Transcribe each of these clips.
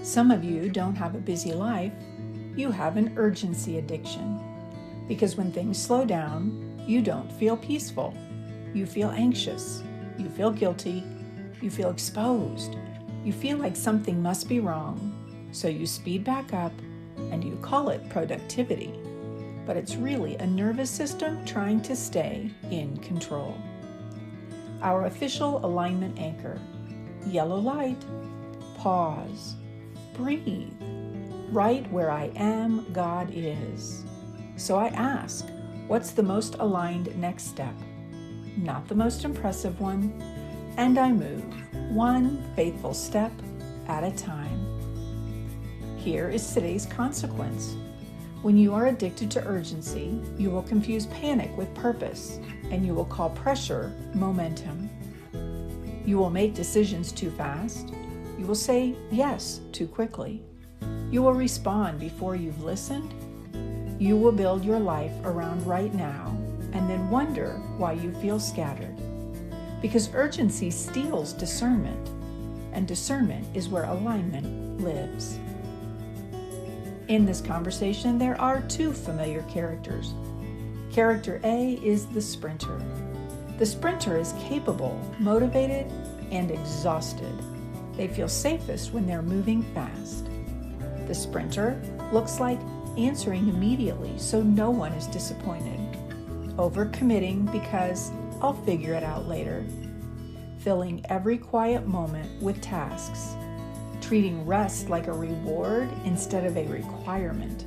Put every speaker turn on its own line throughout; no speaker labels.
Some of you don't have a busy life, you have an urgency addiction. Because when things slow down, you don't feel peaceful. You feel anxious, you feel guilty, you feel exposed, you feel like something must be wrong, so you speed back up and you call it productivity. But it's really a nervous system trying to stay in control. Our official alignment anchor: yellow light, pause, breathe. Right where I am, God is. So I ask, what's the most aligned next step? Not the most impressive one, and I move one faithful step at a time. Here is today's consequence. When you are addicted to urgency, you will confuse panic with purpose, and you will call pressure momentum. You will make decisions too fast. You will say yes too quickly. You will respond before you've listened. You will build your life around right now and then wonder why you feel scattered. Because urgency steals discernment, and discernment is where alignment lives. In this conversation, there are two familiar characters. Character A is the sprinter. The sprinter is capable, motivated, and exhausted. They feel safest when they're moving fast. The sprinter looks like answering immediately so no one is disappointed. Overcommitting because I'll figure it out later. Filling every quiet moment with tasks. Treating rest like a reward instead of a requirement.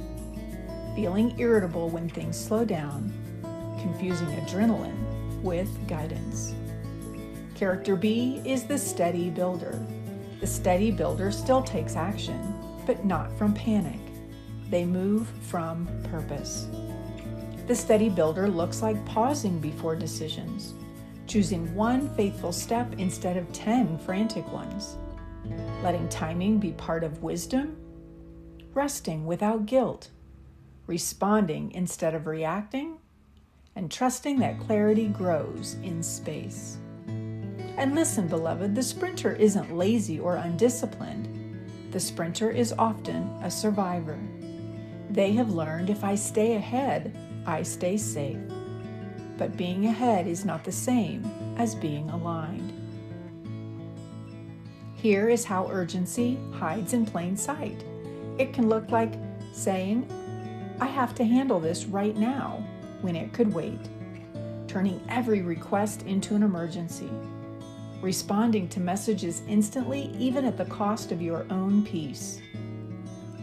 Feeling irritable when things slow down. Confusing adrenaline with guidance. Character B is the steady builder. The steady builder still takes action, but not from panic. They move from purpose. The steady builder looks like pausing before decisions, choosing one faithful step instead of 10 frantic ones, letting timing be part of wisdom, resting without guilt, responding instead of reacting, and trusting that clarity grows in space. And listen, beloved, the sprinter isn't lazy or undisciplined. The sprinter is often a survivor. They have learned if I stay ahead, I stay safe. But being ahead is not the same as being aligned. Here is how urgency hides in plain sight. It can look like saying, I have to handle this right now, when it could wait. Turning every request into an emergency. Responding to messages instantly, even at the cost of your own peace.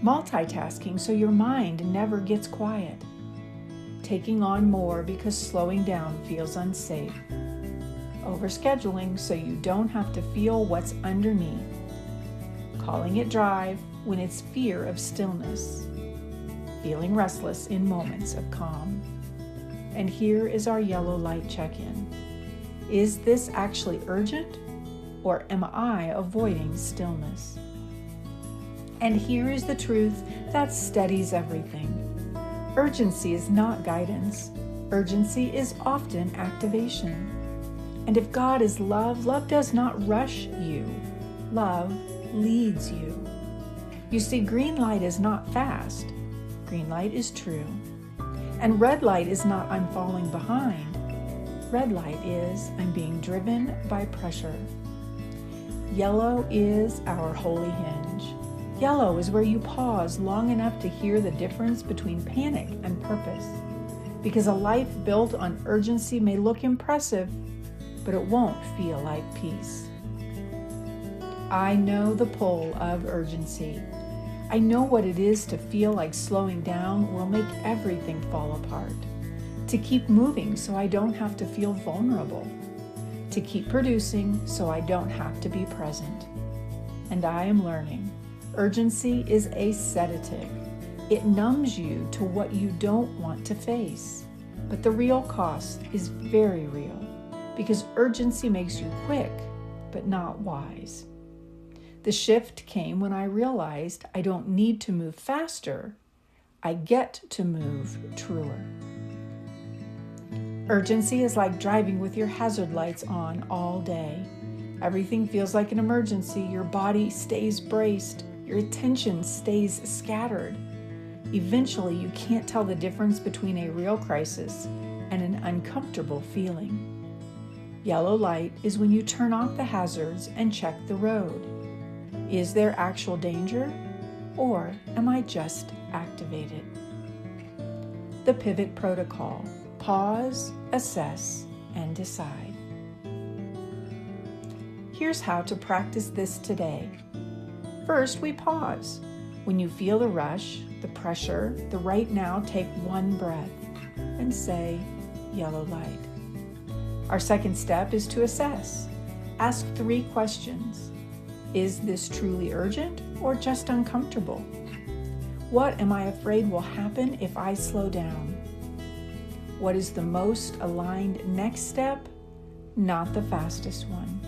Multitasking so your mind never gets quiet. Taking on more because slowing down feels unsafe. Overscheduling so you don't have to feel what's underneath. Calling it drive when it's fear of stillness. Feeling restless in moments of calm. And here is our yellow light check-in. Is this actually urgent, or am I avoiding stillness? And here is the truth that steadies everything. Urgency is not guidance. Urgency is often activation. And if God is love, love does not rush you. Love leads you. You see, green light is not fast. Green light is true. And red light is not I'm falling behind. Red light is I'm being driven by pressure. Yellow is our holy hinge. Yellow is where you pause long enough to hear the difference between panic and purpose. Because a life built on urgency may look impressive, but it won't feel like peace. I know the pull of urgency. I know what it is to feel like slowing down will make everything fall apart. To keep moving so I don't have to feel vulnerable. To keep producing so I don't have to be present. And I am learning. Urgency is a sedative. It numbs you to what you don't want to face. But the real cost is very real, because urgency makes you quick, but not wise. The shift came when I realized I don't need to move faster. I get to move truer. Urgency is like driving with your hazard lights on all day. Everything feels like an emergency. Your body stays braced. Your attention stays scattered. Eventually, you can't tell the difference between a real crisis and an uncomfortable feeling. Yellow light is when you turn off the hazards and check the road. Is there actual danger, or am I just activated? The pivot protocol: pause, assess, and decide. Here's how to practice this today. First, we pause. When you feel the rush, the pressure, the right now, take one breath and say, yellow light. Our second step is to assess. Ask 3 questions. Is this truly urgent or just uncomfortable? What am I afraid will happen if I slow down? What is the most aligned next step? Not the fastest one.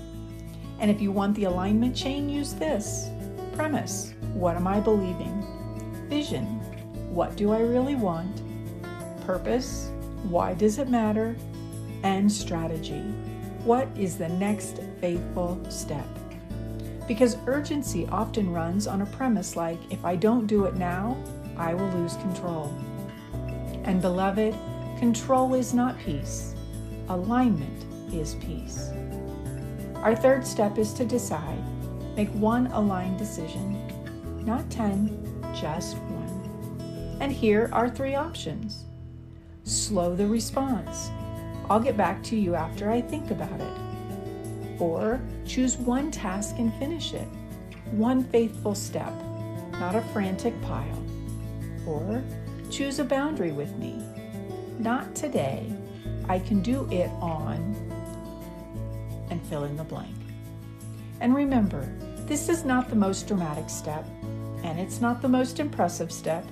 And if you want the alignment chain, use this. Premise: what am I believing? Vision: what do I really want? Purpose: why does it matter? And strategy: what is the next faithful step? Because urgency often runs on a premise like, if I don't do it now, I will lose control. And beloved, control is not peace. Alignment is peace. Our third step is to decide. Make one aligned decision. Not 10, just one. And here are 3 options. Slow the response. I'll get back to you after I think about it. Or choose one task and finish it. One faithful step, not a frantic pile. Or choose a boundary with me. Not today. I can do it on, and fill in the blank. And remember, this is not the most dramatic step, and it's not the most impressive step.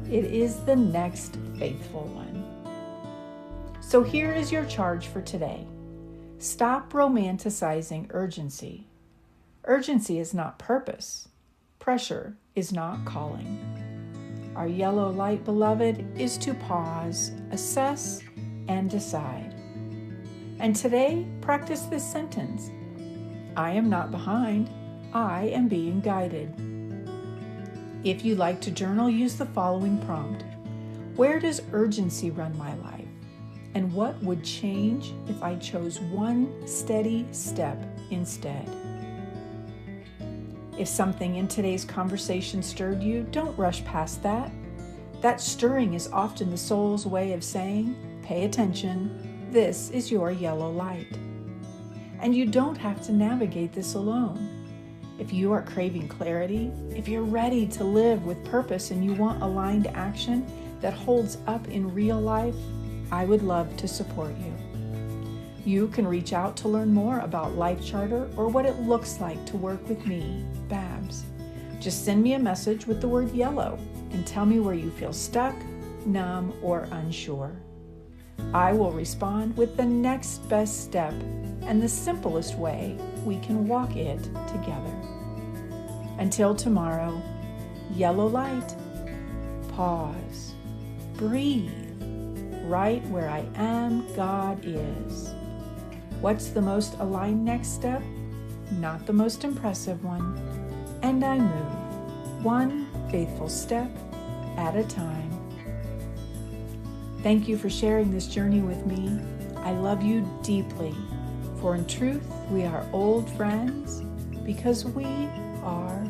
It is the next faithful one. So here is your charge for today. Stop romanticizing urgency. Urgency is not purpose. Pressure is not calling. Our yellow light, beloved, is to pause, assess, and decide. And today, practice this sentence. I am not behind. I am being guided. If you like to journal, use the following prompt. Where does urgency run my life? And what would change if I chose one steady step instead? If something in today's conversation stirred you, don't rush past that. That stirring is often the soul's way of saying, pay attention, this is your yellow light. And you don't have to navigate this alone. If you are craving clarity, if you're ready to live with purpose and you want aligned action that holds up in real life, I would love to support you. You can reach out to learn more about Life Charter or what it looks like to work with me, Babs. Just send me a message with the word yellow and tell me where you feel stuck, numb, or unsure. I will respond with the next best step and the simplest way we can walk it together. Until tomorrow, yellow light, pause, breathe. Right where I am, God is. What's the most aligned next step? Not the most impressive one. And I move, one faithful step at a time. Thank you for sharing this journey with me. I love you deeply, for in truth, we are old friends because we are